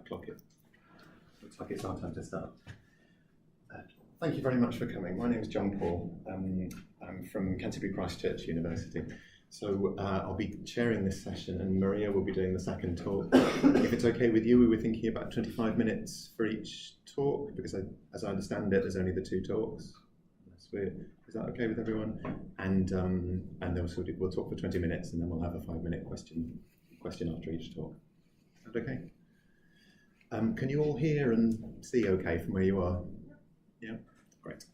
clock it. Looks like it's our time to start. Thank you very much for coming. My name is John Paul. I'm from Canterbury Christ Church University. So I'll be chairing this session and Maria will be doing the second talk. If it's okay with you, we were thinking about 25 minutes for each talk because as I understand it, there's only the two talks. Is that okay with everyone? And then we'll talk for 20 minutes and then we'll have a 5-minute question after each talk. Is that okay? Can you all hear and see okay from where you are? Yeah, great.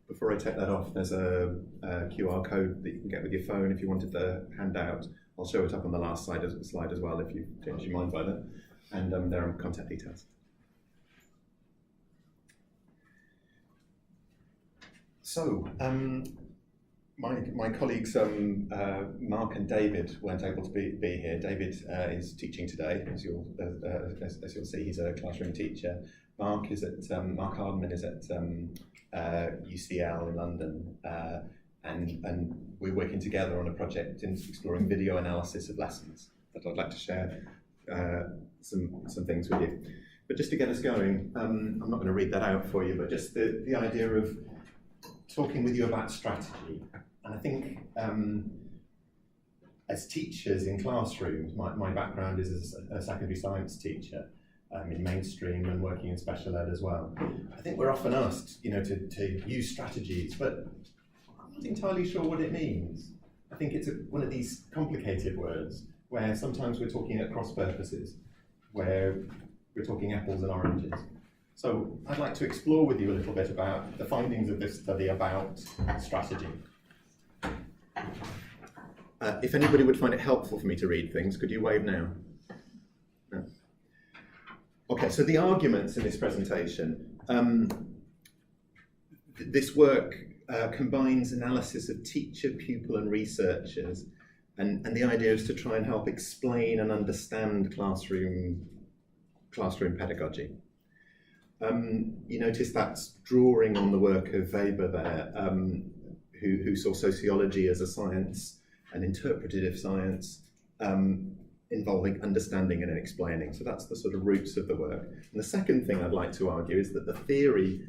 Before I take that off, there's a QR code that you can get with your phone if you wanted the handout. I'll show it up on the last slide as well if you change your mind by then. And there are contact details. So, my colleagues Mark and David weren't able to be here. David is teaching today, as you'll see. He's a classroom teacher. Mark Hardman is at UCL in London, and we're working together on a project in exploring video analysis of lessons that I'd like to share some things with you. But just to get us going, I'm not going to read that out for you, but just the idea of talking with you about strategy. And I think as teachers in classrooms, my background is as a secondary science teacher in mainstream and working in special ed as well. I think we're often asked, to use strategies, but I'm not entirely sure what it means. I think it's one of these complicated words where sometimes we're talking at cross purposes, where we're talking apples and oranges. So I'd like to explore with you a little bit about the findings of this study about strategy. If anybody would find it helpful for me to read things, could you wave now? No. Okay, so the arguments in this presentation. This work combines analysis of teacher, pupil and researchers, and the idea is to try and help explain and understand classroom pedagogy. You notice that's drawing on the work of Weber there, who saw sociology as a science, an interpretative science, involving understanding and explaining. So that's the sort of roots of the work. And the second thing I'd like to argue is that the theory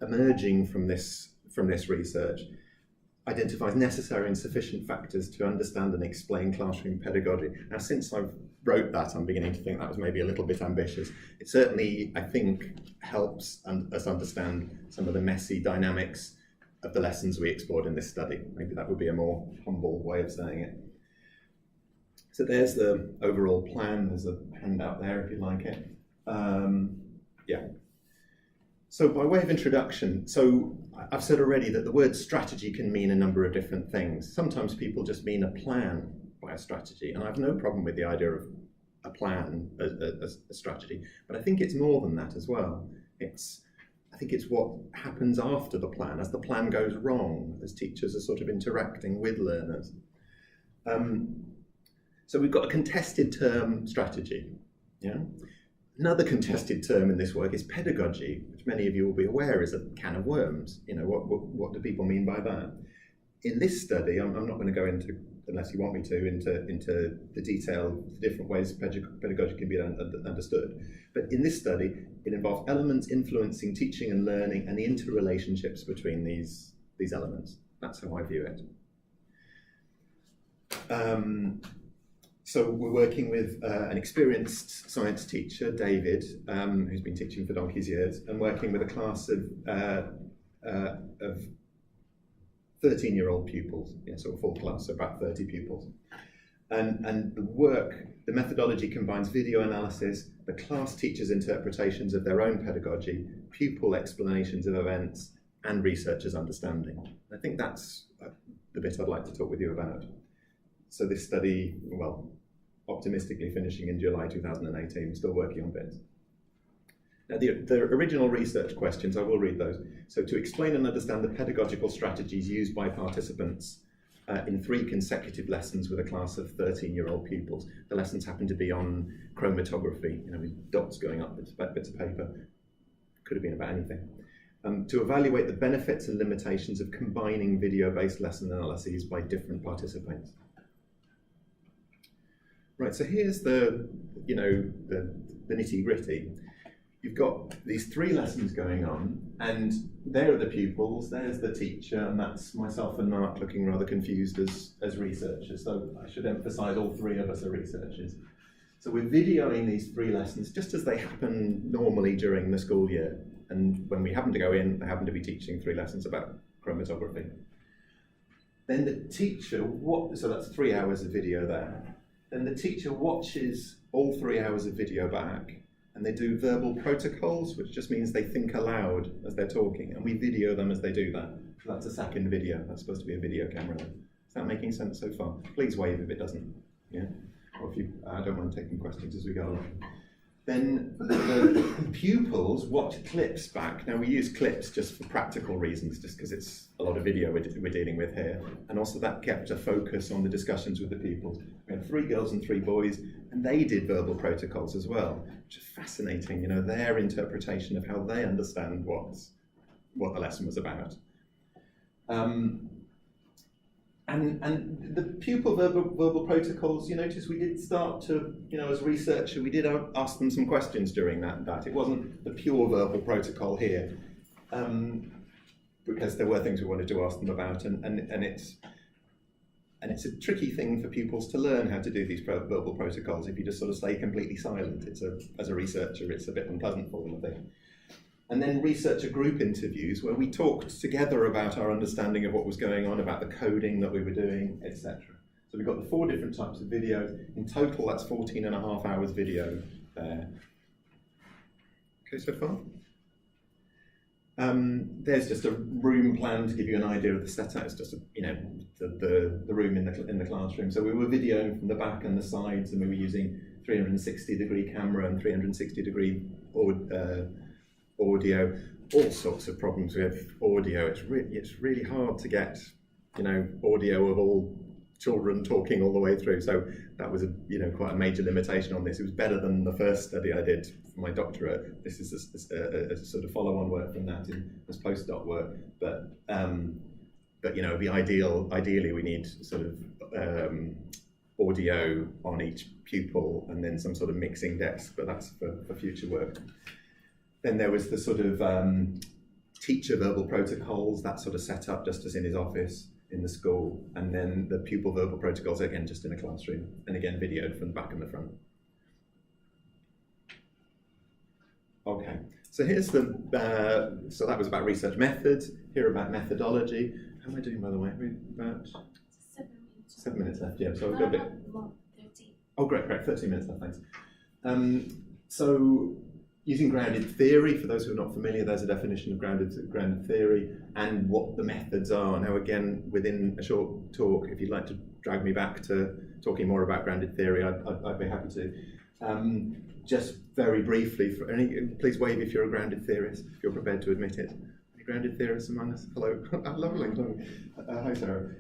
emerging from this research identifies necessary and sufficient factors to understand and explain classroom pedagogy. Now, since I wrote that, I'm beginning to think that was maybe a little bit ambitious. It certainly, I think, helps us understand some of the messy dynamics of the lessons we explored in this study. Maybe that would be a more humble way of saying it. So there's the overall plan. There's a handout there if you like it. Yeah. So by way of introduction, so I've said already that the word strategy can mean a number of different things. Sometimes people just mean a plan by a strategy, and I have no problem with the idea of a plan as a strategy, but I think it's more than that as well. I think it's what happens after the plan, as the plan goes wrong, as teachers are sort of interacting with learners. So we've got a contested term, strategy. Yeah. Another contested term in this work is pedagogy, which many of you will be aware is a can of worms. What do people mean by that? In this study, I'm not going to go into, unless you want me to, into the detail, the different ways pedagogy can be understood. But in this study, it involves elements influencing teaching and learning and the interrelationships between these elements. That's how I view it. So we're working with an experienced science teacher, David, who's been teaching for donkey's years, and working with a class of 13-year-old pupils, so a full class, so about 30 pupils. And the methodology combines video analysis, the class teacher's interpretations of their own pedagogy, pupil explanations of events, and researchers' understanding. I think that's the bit I'd like to talk with you about. So this study, well, optimistically finishing in July 2018, we're still working on bits. Now the original research questions, I will read those. So to explain and understand the pedagogical strategies used by participants in 3 consecutive lessons with a class of 13-year-old pupils. The lessons happen to be on chromatography, with dots going up bits of paper. Could have been about anything. To evaluate the benefits and limitations of combining video-based lesson analyses by different participants. Right, so here's the nitty gritty. You've got these 3 lessons going on, and there are the pupils, there's the teacher, and that's myself and Mark looking rather confused as researchers. So I should emphasise all 3 of us are researchers. So we're videoing these 3 lessons just as they happen normally during the school year. And when we happen to go in, I happen to be teaching 3 lessons about chromatography. Then the teacher, so that's 3 hours of video there. Then the teacher watches all 3 hours of video back, and they do verbal protocols, which just means they think aloud as they're talking, and we video them as they do that. So that's a second video. That's supposed to be a video camera. Is that making sense so far? Please wave if it doesn't. Yeah? Or if you, I don't mind taking questions as we go along. Then the pupils watch clips back. Now we use clips just for practical reasons, just because it's a lot of video we're dealing with here. And also that kept a focus on the discussions with the pupils. We had 3 girls and 3 boys, and they did verbal protocols as well, which is fascinating, their interpretation of how they understand what the lesson was about. And the pupil verbal protocols, you notice we did start to, as a researcher, we did ask them some questions during that. It wasn't the pure verbal protocol here, because there were things we wanted to ask them about, and it's a tricky thing for pupils to learn how to do these verbal protocols. If you just sort of stay completely silent, as a researcher, it's a bit unpleasant for them, I think. And then researcher group interviews where we talked together about our understanding of what was going on, about the coding that we were doing, etc. So we've got the 4 different types of videos. In total, that's 14.5 hours video there. Okay, so far? There's just a room plan to give you an idea of the setup. It's just the room in the classroom. So we were videoing from the back and the sides, and we were using 360-degree camera and 360-degree audio. All sorts of problems with audio. It's really hard to get audio of all children talking all the way through. So that was quite a major limitation on this. It was better than the first study I did for my doctorate. This is a sort of follow-on work from that as postdoc work. But it'd be ideally we need sort of audio on each pupil and then some sort of mixing desk. But that's for future work. Then there was the sort of teacher verbal protocols, that sort of set up just as in his office in the school, and then the pupil verbal protocols, again, just in a classroom, and again, videoed from the back and the front. Okay, so here's so that was about research methods, here about methodology. How am I doing, by the way? About 7 minutes. 7 minutes left, yeah, so we've got a bit. 13. Oh, great, 13 minutes left, thanks. So, using grounded theory, for those who are not familiar, there's a definition of grounded theory and what the methods are. Now again, within a short talk, if you'd like to drag me back to talking more about grounded theory, I'd be happy to. Just very briefly, please wave if you're a grounded theorist, if you're prepared to admit it. Any grounded theorists among us? Hello, lovely. Hi Sarah.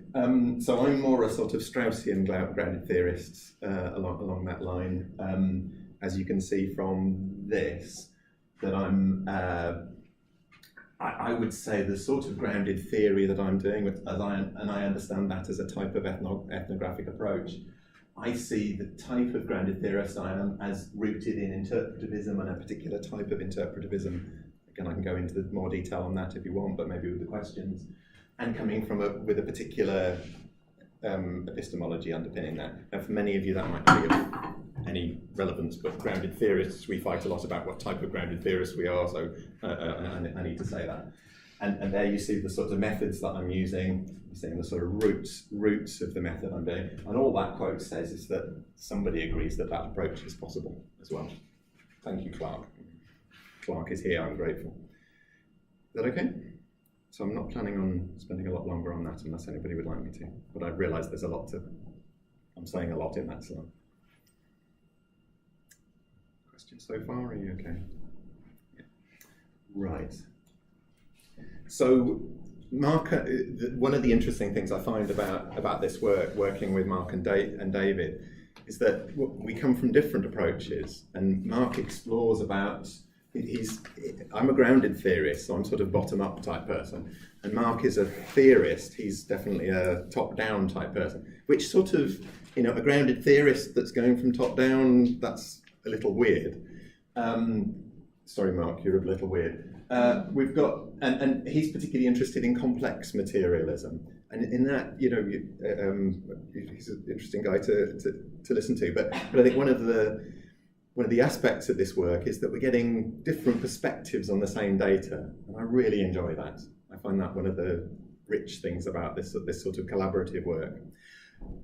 So I'm more a sort of Straussian grounded theorist along that line. As you can see from this, that I would say the sort of grounded theory that I'm doing, and I understand that as a type of ethnographic approach, I see the type of grounded theorist I am as rooted in interpretivism and a particular type of interpretivism. Again, I can go into more detail on that if you want, but maybe with the questions, and coming with a particular epistemology underpinning that. Now, for many of you, that might be of any relevance, but grounded theorists, we fight a lot about what type of grounded theorists we are, so I need to say that. And there you see the sort of methods that I'm using, you're seeing the sort of roots of the method I'm doing, and all that quote says is that somebody agrees that approach is possible as well. Thank you, Clark. Clark is here, I'm grateful. Is that okay? So I'm not planning on spending a lot longer on that unless anybody would like me to, but I realise there's I'm saying a lot in that slide. Questions so far, are you okay? Yeah. Right. So Mark, one of the interesting things I find about this work, working with Mark and David, is that we come from different approaches, and Mark explores about I'm a grounded theorist, so I'm sort of bottom-up type person, and Mark is a theorist. He's definitely a top-down type person, which sort of, a grounded theorist that's going from top-down, that's a little weird. Sorry, Mark, you're a little weird. We've got, and he's particularly interested in complex materialism, and in that, he's an interesting guy to listen to. But I think one of the aspects of this work is that we're getting different perspectives on the same data, and I really enjoy that. I find that one of the rich things about this sort of collaborative work.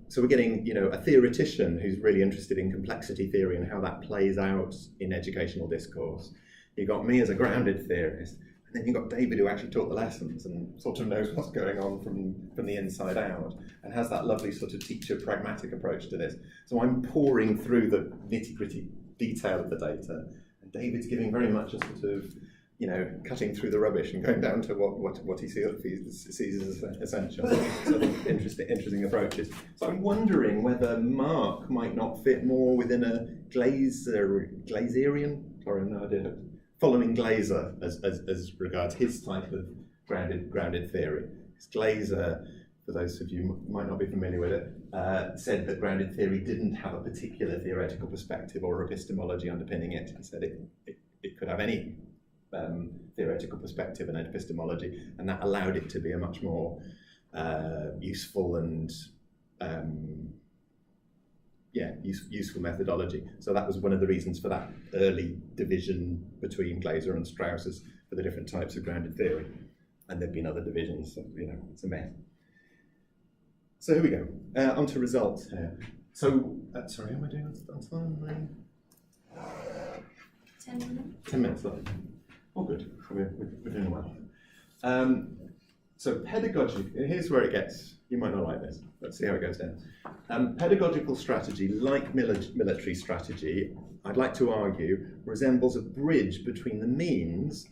So we're getting, a theoretician who's really interested in complexity theory and how that plays out in educational discourse. You've got me as a grounded theorist, and then you've got David who actually taught the lessons and sort of knows what's going on from the inside out and has that lovely sort of teacher pragmatic approach to this. So I'm pouring through the nitty-gritty detail of the data, and David's giving very much a sort of, cutting through the rubbish and going down to what he sees as essential. So I think interesting approaches. So I'm wondering whether Mark might not fit more within a Glazerian, sorry, I have no idea, following Glaser as regards his type of grounded theory. Glaser, for those of you who might not be familiar with it, said that grounded theory didn't have a particular theoretical perspective or epistemology underpinning it. He said it could have any theoretical perspective and epistemology, and that allowed it to be a much more useful and useful methodology. So that was one of the reasons for that early division between Glaser and Strauss for the different types of grounded theory. And there've been other divisions, so it's a mess. So here we go. On to results here. So, sorry, how am I doing on time? 10 minutes. 10 minutes left. Oh, good. We're doing well. So pedagogy, here's where it gets, you might not like this. Let's see how it goes down. Pedagogical strategy, like military strategy, I'd like to argue, resembles a bridge between the means.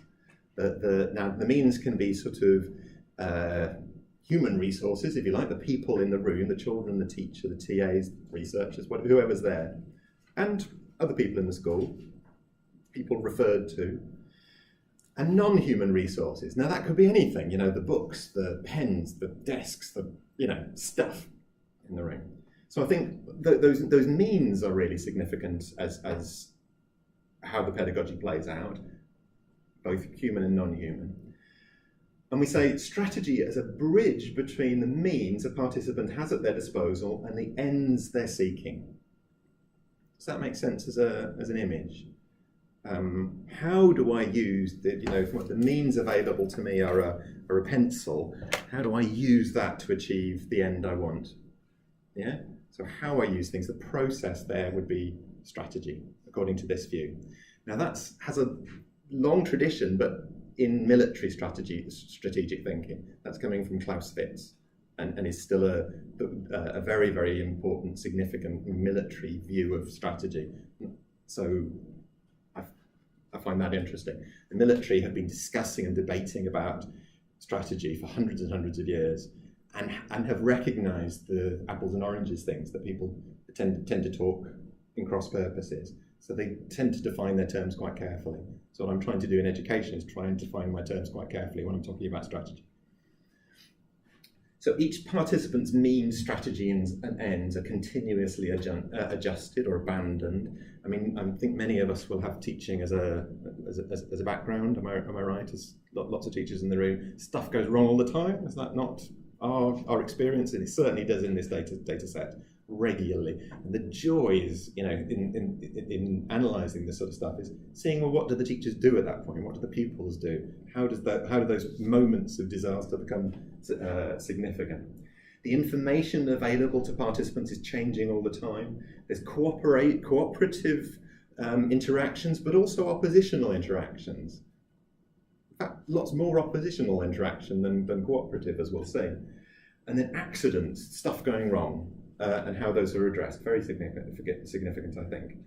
Now, the means can be sort of human resources, if you like, the people in the room, the children, the teacher, the TAs, researchers, whoever's there, and other people in the school, people referred to, and non-human resources. Now that could be anything, the books, the pens, the desks, the stuff in the room. So I think those means are really significant as how the pedagogy plays out, both human and non-human. And we say strategy as a bridge between the means a participant has at their disposal and the ends they're seeking. Does that make sense as an image? How do I use the means available to me are a pencil? How do I use that to achieve the end I want? Yeah. So how I use things, the process there would be strategy, according to this view. Now has a long tradition, but in military strategic thinking, that's coming from Claus Fitz, and is still a very, very important, significant military view of strategy. So I find that interesting. The military have been discussing and debating about strategy for hundreds and hundreds of years, and have recognised the apples and oranges things that people tend to talk in cross purposes. So they tend to define their terms quite carefully. So what I'm trying to do in education is try and define my terms quite carefully when I'm talking about strategy. So each participant's means, strategy, and ends are continuously adjusted or abandoned. I mean, I think many of us will have teaching as a background. Am I right? As lots of teachers in the room, stuff goes wrong all the time. Is that not our experience? And it certainly does in this data set regularly. And the joy is, in analysing this sort of stuff is seeing, well, what do the teachers do at that point? What do the pupils do? How do those moments of disaster become significant? The information available to participants is changing all the time. There's cooperative interactions, but also oppositional interactions. In fact, lots more oppositional interaction than cooperative, as we'll see. And then accidents, stuff going wrong, and how those are addressed. Very significant, I think.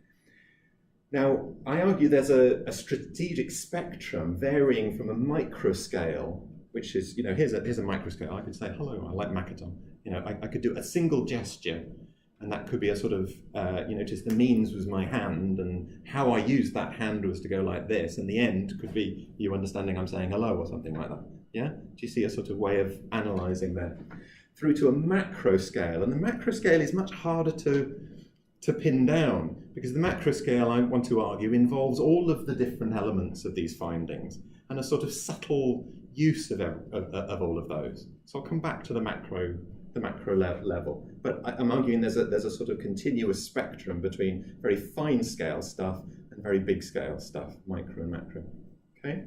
Now, I argue there's a strategic spectrum varying from a micro scale, which is, here's a micro scale. I could say, hello, I like Makaton. I could do a single gesture, And that could be a sort of, you notice the means was my hand, and how I used that hand was to go like this, and the end could be you understanding I'm saying hello or something like that. Yeah? Do you see a sort of way of analysing there? Through to a macro scale, and the macro scale is much harder to pin down, because the macro scale, I want to argue, involves all of the different elements of these findings, and a sort of subtle use of all of those. So I'll come back to the macro level, but I'm arguing there's a sort of continuous spectrum between very fine scale stuff and very big scale stuff, micro and macro. Okay,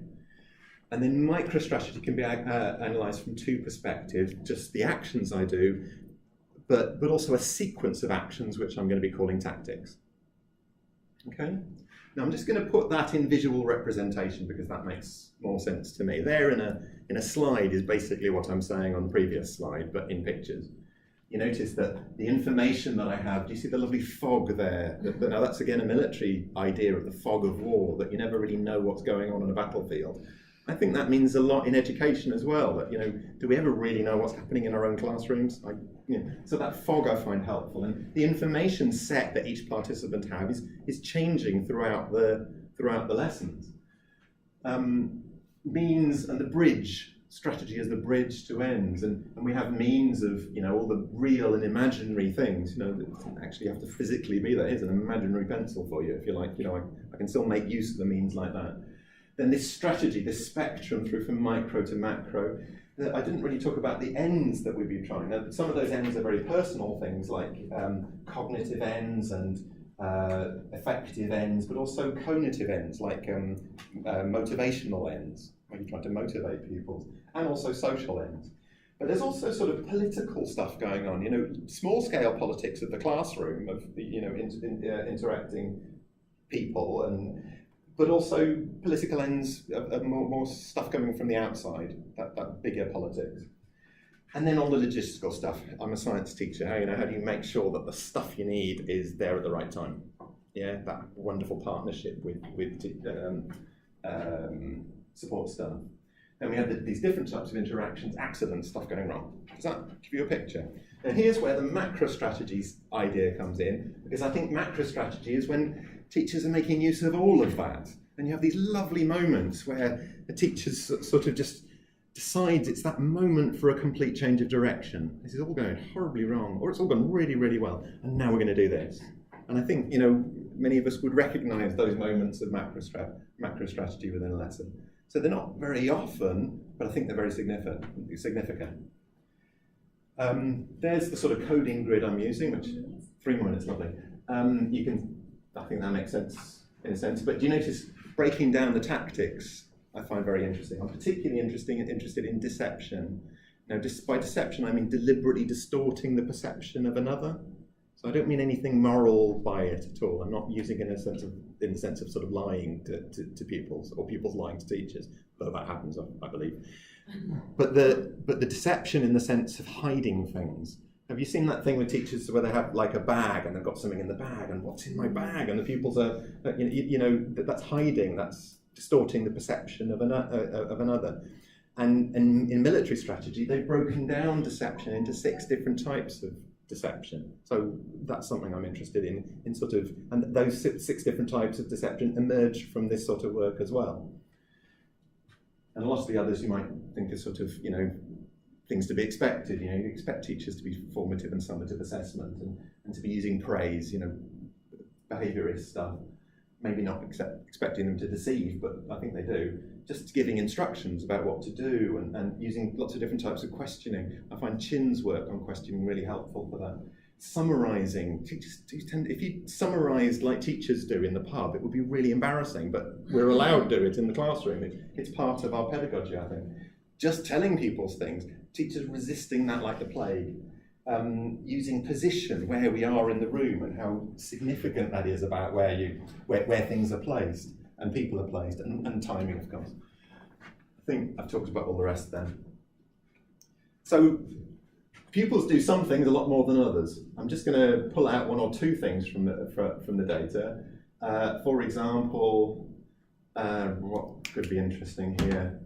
and then microstrategy can be analysed from two perspectives: just the actions I do, but also a sequence of actions which I'm going to be calling tactics. Okay. Now I'm just going to put that in visual representation because that makes more sense to me. There in a slide is basically what I'm saying on the previous slide, but in pictures. You notice that the information that I have, do you see the lovely fog there? Now that's again a military idea of the fog of war, that you never really know what's going on a battlefield. I think that means a lot in education as well, that, you know, do we ever really know what's happening in our own classrooms? So that fog I find helpful, and the information set that each participant has is changing throughout the lessons. Means and the bridge, strategy as the bridge to ends, and we have means of, you know, all the real and imaginary things, you know, that doesn't actually have to physically be there. Here's an imaginary pencil for you, if you like, you know, I can still make use of the means like that. Then this strategy, this spectrum through from micro to macro. I didn't really talk about the ends that we'd be trying. Now, some of those ends are very personal things like cognitive ends and affective ends, but also cognitive ends like motivational ends, where you're trying to motivate pupils, and also social ends. But there's also sort of political stuff going on, you know, small-scale politics of the classroom, of the, you know, interacting people, but also political ends of more stuff coming from the outside, that bigger politics. And then all the logistical stuff. I'm a science teacher. How do you make sure that the stuff you need is there at the right time? Yeah, that wonderful partnership with support staff. And we have these different types of interactions, accidents, stuff going wrong. Does that give you a picture? And here's where the macro strategies idea comes in, because I think macro strategy is when teachers are making use of all of that. And you have these lovely moments where the teacher sort of just decides it's that moment for a complete change of direction. This is all going horribly wrong, or it's all gone really, really well, and now we're going to do this. And I think, you know, many of us would recognise those moments of macro strategy within a lesson. So they're not very often, but I think they're very significant. There's the sort of coding grid I'm using, which 3 minutes, lovely. I think that makes sense in a sense, but do you notice breaking down the tactics I find very interesting. I'm particularly interested in deception. Now, by deception I mean deliberately distorting the perception of another. So I don't mean anything moral by it at all. I'm not using it in the sense of sort of lying to pupils, or pupils lying to teachers, though that happens, I believe. But the deception in the sense of hiding things. Have you seen that thing with teachers where they have like a bag and they've got something in the bag and what's in my bag, and the pupils are, you know, that's hiding, that's distorting the perception of another. And in military strategy, they've broken down deception into 6 different types of deception. So that's something I'm interested in sort of, and those 6 different types of deception emerge from this sort of work as well. And a lot of the others you might think are sort of, you know, things to be expected. You know, you expect teachers to be formative and summative assessment and to be using praise, you know, behaviourist stuff. Maybe not expecting them to deceive, but I think they do. Just giving instructions about what to do and using lots of different types of questioning. I find Chin's work on questioning really helpful for that. Summarising. Teachers do tend, if you summarised like teachers do in the pub, it would be really embarrassing, but we're allowed to do it in the classroom. It's part of our pedagogy, I think. Just telling people things, teachers resisting that like the plague. Using position, where we are in the room, and how significant that is about where things are placed and people are placed, and timing, of course. I think I've talked about all the rest then. So pupils do some things a lot more than others. I'm just going to pull out 1 or 2 things from the data. For example, what could be interesting here?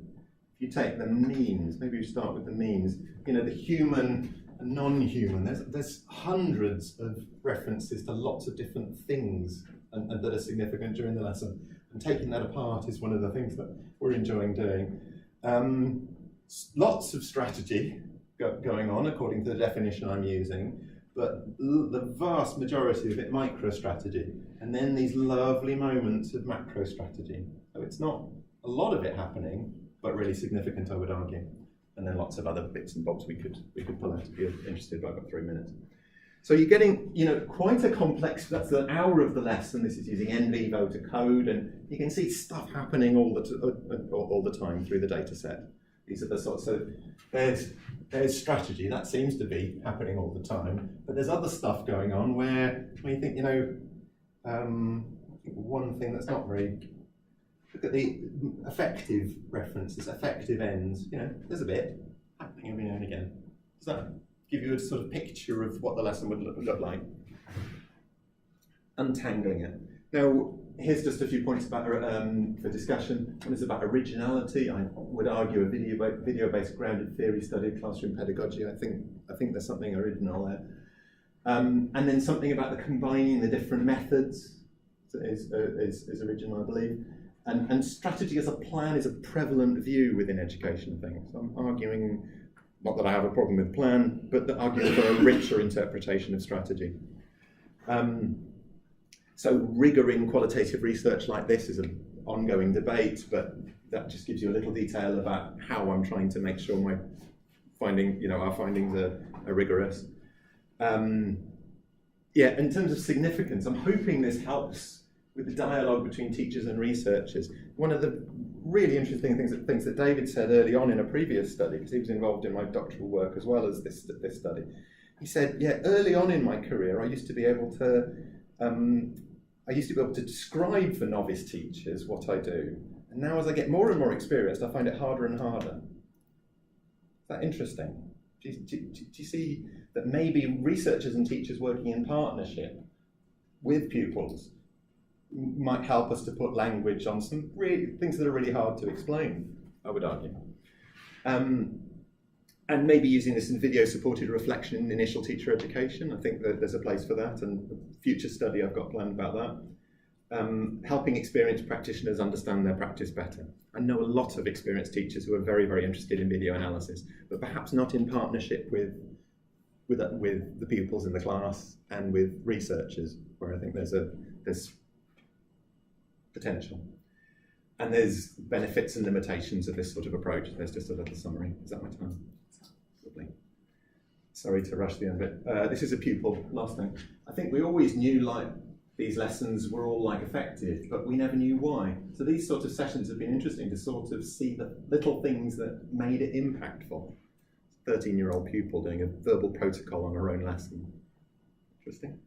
If you take the means, maybe we start with the means. You know, the human and non-human. There's hundreds of references to lots of different things and that are significant during the lesson. And taking that apart is one of the things that we're enjoying doing. Lots of strategy going on according to the definition I'm using, but the vast majority of it micro-strategy, and then these lovely moments of macro-strategy. So it's not a lot of it happening, but really significant, I would argue. And then lots of other bits and bobs we could pull out if you're interested, but I've got 3 minutes. So you're getting, quite a complex, that's an hour of the lesson. This is using NVivo to code, and you can see stuff happening all the time through the data set. These are the sorts, so there's strategy, that seems to be happening all the time, but there's other stuff going on where you think, I think one thing that's not very, look at the effective references, effective ends, there's a bit happening every now and again. Does that give you a sort of picture of what the lesson would look like? Untangling it. Now, here's just a few points about for discussion. One is about originality. I would argue a video-based grounded theory study of classroom pedagogy. I think there's something original there. And then something about the combining the different methods is original, I believe. And strategy as a plan is a prevalent view within education, I think. So I'm arguing, not that I have a problem with plan, but the argument for a richer interpretation of strategy. So rigor in qualitative research like this is an ongoing debate, but that just gives you a little detail about how I'm trying to make sure my our findings are rigorous. In terms of significance, I'm hoping this helps with the dialogue between teachers and researchers. One of the really interesting things that David said early on in a previous study, because he was involved in my doctoral work as well as this study, he said, early on in my career, I used to be able to describe for novice teachers what I do. And now as I get more and more experienced, I find it harder and harder. Is that interesting? Do you see that maybe researchers and teachers working in partnership with pupils might help us to put language on some really things that are really hard to explain, I would argue. And maybe using this in video-supported reflection in initial teacher education. I think that there's a place for that, and a future study I've got planned about that. Helping experienced practitioners understand their practice better. I know a lot of experienced teachers who are very, very interested in video analysis, but perhaps not in partnership with the pupils in the class and with researchers, where I think there's potential. And there's benefits and limitations of this sort of approach. There's just a little summary. Is that my time? Lovely. Sorry to rush the end bit. This is a pupil, last thing. I think we always knew these lessons were all effective, but we never knew why. So these sorts of sessions have been interesting to sort of see the little things that made it impactful. 13-year-old pupil doing a verbal protocol on her own lesson. Interesting.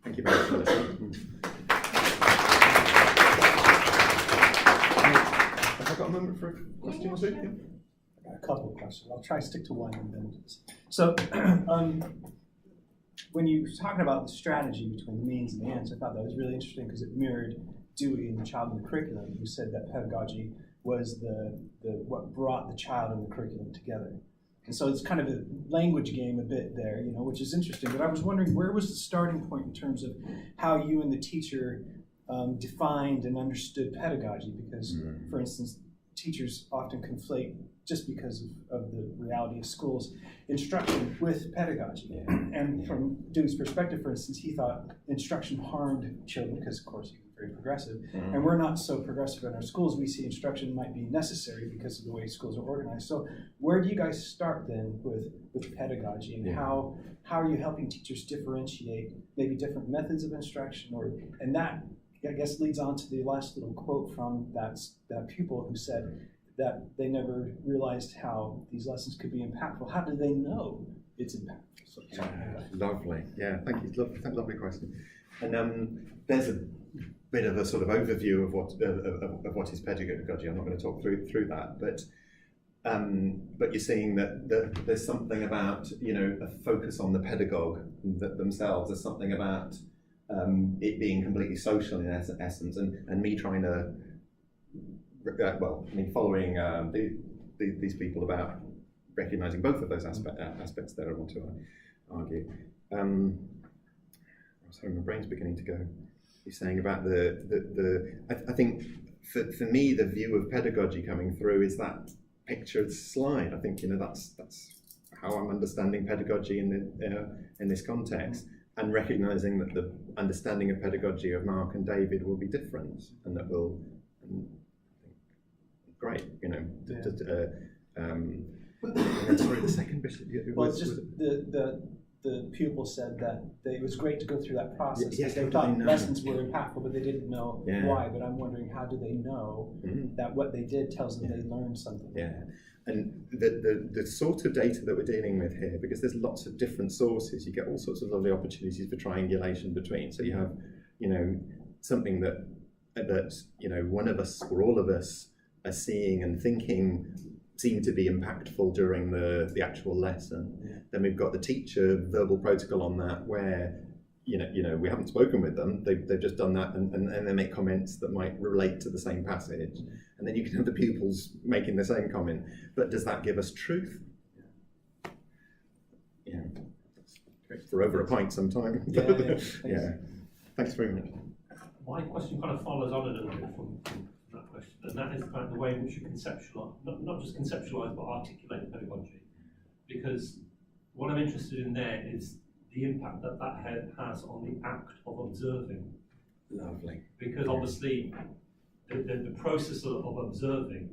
Thank you very much for listening. Have I got a moment for a question or two? I got a couple of questions. I'll try to stick to one and then. So, when you were talking about the strategy between the means and the ends, I thought that was really interesting because it mirrored Dewey and the child in the curriculum, who said that pedagogy was what brought the child and the curriculum together. And so it's kind of a language game a bit there, which is interesting. But I was wondering, where was the starting point in terms of how you and the teacher defined and understood pedagogy? Because, for instance, teachers often conflate, just because of the reality of schools, instruction with pedagogy. Yeah. And from Dewey's perspective, for instance, he thought instruction harmed children because, of course, he was very progressive. And we're not so progressive in our schools. We see instruction might be necessary because of the way schools are organized. So where do you guys start then with pedagogy, and how are you helping teachers differentiate maybe different methods of instruction? And that, I guess, leads on to the last little quote from that pupil who said that they never realized how these lessons could be impactful. How do they know it's impactful? So, lovely. Yeah, thank you. Lovely question. And there's a bit of a sort of overview of what is pedagogy. I'm not going to talk through that, but you're seeing that there's something about a focus on the pedagogue themselves. There's something about it being completely social in essence, and me trying to following these people about recognising both of those aspects there I want to argue. Sorry, my brain's beginning to go. You're saying about I think for me the view of pedagogy coming through is that pictured slide. I think that's how I'm understanding pedagogy in this context, and recognising that the understanding of pedagogy of Mark and David will be different, and that will great, and then, sorry, the second bit. The pupil said that it was great to go through that process. Yes, they thought lessons were impactful, but they didn't know why. But I'm wondering, how do they know that what they did tells them they learned something? Yeah, and the sort of data that we're dealing with here, because there's lots of different sources, you get all sorts of lovely opportunities for triangulation between. So you have, something that one of us or all of us are seeing and thinking seem to be impactful during the actual lesson. Yeah. Then we've got the teacher verbal protocol on that, where we haven't spoken with them, they've just done that, and they make comments that might relate to the same passage. And then you can have the pupils making the same comment, but does that give us truth? Yeah, we're over a pint sometime. Yeah. Thanks very much. My question kind of follows on a little bit from that question, and that is kind of the way in which you conceptualise, not just conceptualise, but articulate pedagogy. Because what I'm interested in there is the impact that has on the act of observing. Lovely. Because obviously, the process of observing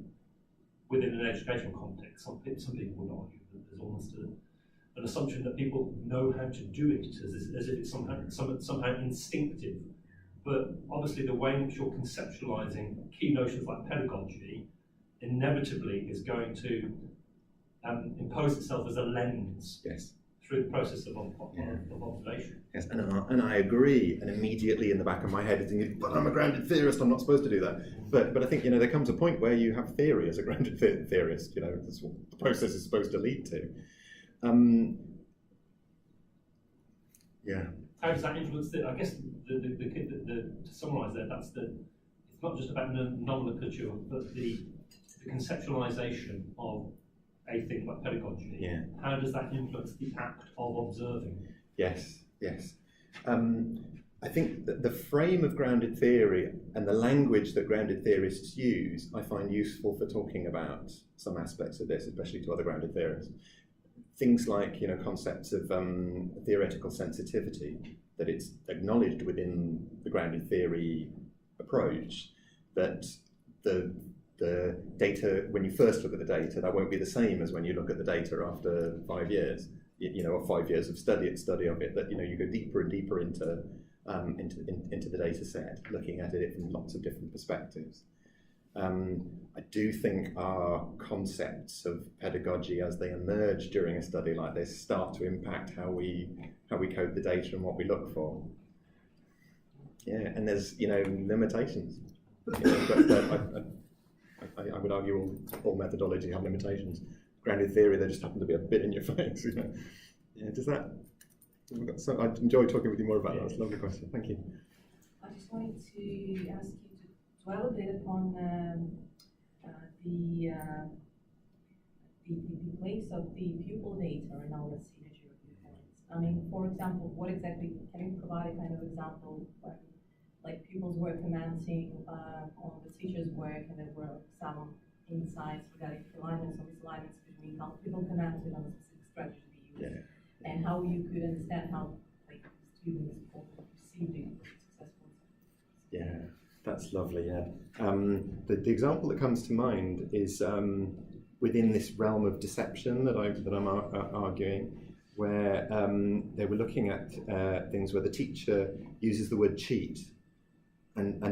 within an educational context, some people would argue that there's almost an assumption that people know how to do it, as if it's somehow instinctive. But obviously the way in which you're conceptualising key notions like pedagogy inevitably is going to impose itself as a lens through the process of observation. Yes, and I agree, and immediately in the back of my head is thinking, but I'm a grounded theorist, I'm not supposed to do that. But I think, there comes a point where you have theory as a grounded theorist, that's what the process is supposed to lead to. How does that influence I guess to summarise that, it's not just about nomenclature, but the conceptualisation of a thing like pedagogy. Yeah. How does that influence the act of observing? Yes. I think that the frame of grounded theory and the language that grounded theorists use, I find useful for talking about some aspects of this, especially to other grounded theorists. Things like, concepts of theoretical sensitivity, that it's acknowledged within the grounded theory approach that the data, when you first look at the data, that won't be the same as when you look at the data after 5 years, or 5 years of study of it, that, you go deeper and deeper into the data set, looking at it from lots of different perspectives. I do think our concepts of pedagogy as they emerge during a study like this start to impact how we code the data and what we look for. Yeah, and there's limitations. But I would argue all methodology have limitations. Grounded theory, they just happen to be a bit in your face. Yeah, does that? So I enjoy talking with you more about that. That's a lovely question. Thank you. I just wanted to ask you to dwell a bit upon the place of the pupil data in our signature reports. I mean, for example, what exactly, can you provide a kind of example where, like, pupils were commenting on the teacher's work, and there were some insights regarding alignments or misalignments between how people commented on a specific strategy they used, and how you could understand how, like, students perceived it successfully. Yeah. That's lovely, yeah. The example that comes to mind is within this realm of deception that I'm arguing, where they were looking at things where the teacher uses the word cheat, and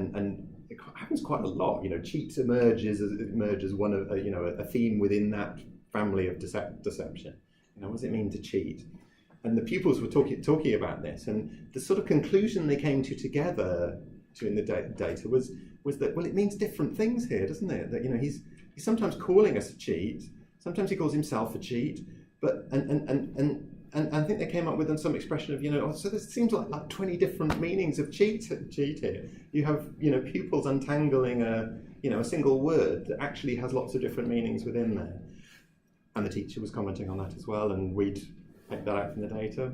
it happens quite a lot. Cheat emerges as one of a theme within that family of deception. What does it mean to cheat? And the pupils were talking about this, and the sort of conclusion they came to together in the data was that, well, it means different things here, doesn't it? That he's sometimes calling us a cheat, sometimes he calls himself a cheat, but and I think they came up with some expression of so there seems like 20 different meanings of cheat here. You have pupils untangling a single word that actually has lots of different meanings within there. and the teacher was commenting on that as well, and we'd picked that out from the data.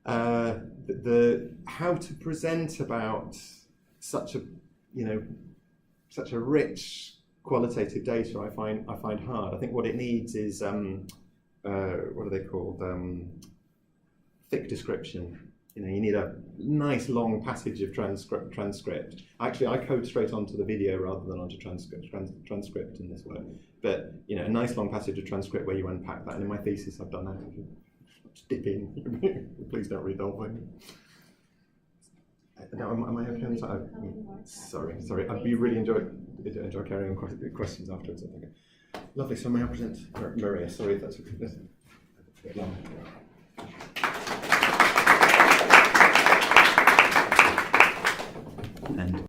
The how to present about such a such a rich qualitative data I find hard. I think what it needs is what are they called? Thick description. You need a nice long passage of transcript. Actually, I code straight onto the video rather than onto transcript in this work. But a nice long passage of transcript where you unpack that. And in my thesis, I've done that. If you just dip in, please don't read the whole thing. Now, am I okay on time? Sorry. I'd be really enjoy carrying on questions afterwards. I think. Lovely. So may I present Maria? Sorry if that's a bit long.